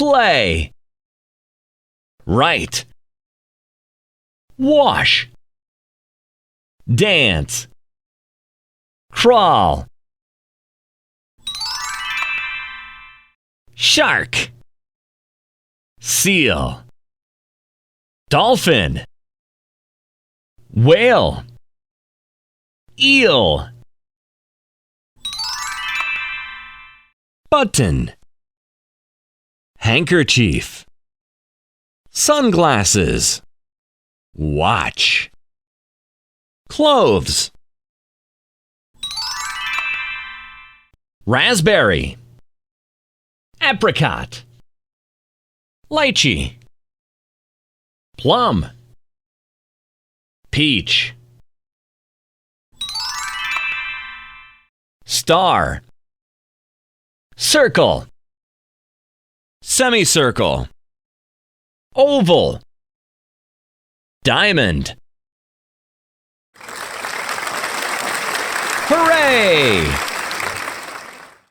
Play. Write. Wash. Dance. Crawl. Shark. Seal. Dolphin. Whale. Eel. Button. Handkerchief. Sunglasses. Watch. Clothes. Raspberry. Apricot. Lychee. Plum. Peach. Star. Circle. Semicircle. Oval. Diamond. Hooray!